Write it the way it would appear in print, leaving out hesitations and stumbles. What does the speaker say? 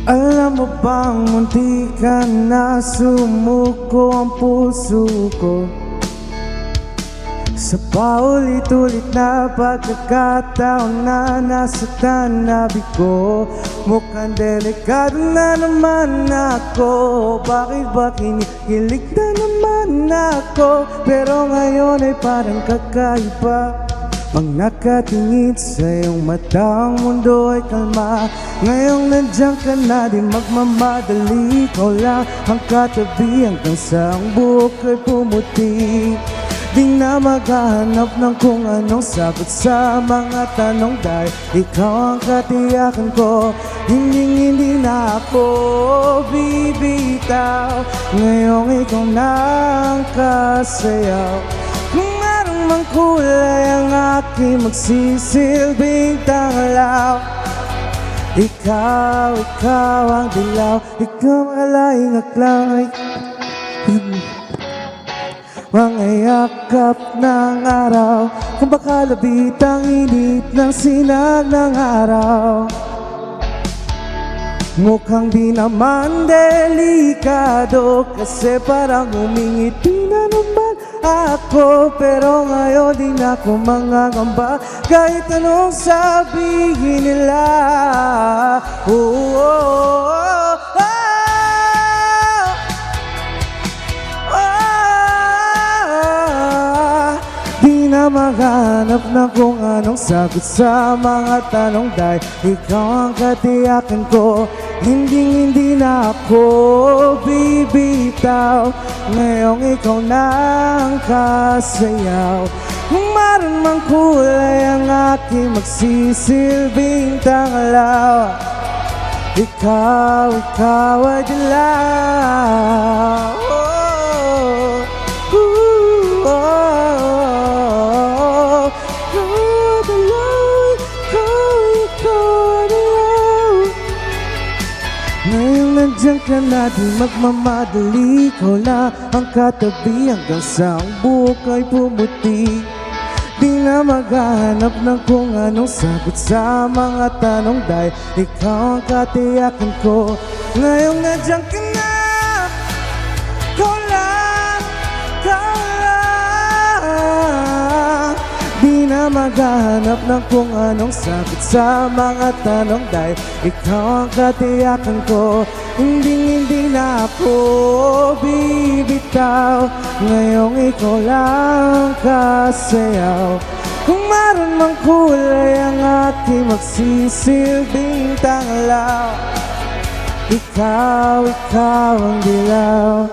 Alam mo bang munti ka na sumuko ang puso ko sa paulit-ulit na pagkakataon na nasaktan na bigo. Mukhang delikado na naman ako. Bakit ba kinikilig na naman ako? Pero ngayon ay parang kakaiba. Pag nakatingin sa iyong mata, ang mundo ay kalma. Ngayong nandiyan ka na, di magmamadali. Ikaw lang ang katabi hanggang sa ang buhok ay pumuti. Di na maghahanap ng kung anong sagot sa mga tanong, dahil ikaw ang katiyakan ko. Hindi na ako bibitaw. Ngayong ikaw na ang kasayaw. Kung meron mang kulay ang aking magsisilbing tanglaw. Ikaw ang dilaw. Ikaw malaing aklay. Mga yakap ng araw, kung baka labit ang init ng sinag ng araw. Mukhang di naman delikado, kasi parang humingiti na naman ako. Pero ngayon di na ako mangangamba, kahit anong sabihin nila. Di na maghanap na kung anong sagot sa mga tanong, dahil ikaw ang katiyakan ko. Hindi na ako bibitaw. Ngayong ikaw na ang kasayaw. Kung maroon mang kulay ang aking magsisilbing tanglaw. Ikaw ay dilaw. Ngayong nandiyan ka na, di magmamadali. Ikaw lang ang katabi hanggang sa ang buhok ay pumuti. Di na maghahanap ng kung anong sagot sa mga tanong, dahil ikaw ang katiyakan ko. Ngayong nandiyan ka na, ikaw lang. Di na maghahanap ng kung anong sagot sa mga tanong, dahil ikaw ang katiyakan ko. Hindi na ako bibitaw. Ngayong ikaw lang kasayaw. Kung maroon mang kulay ang aking magsisilbing tanglaw. Ikaw ang dilaw.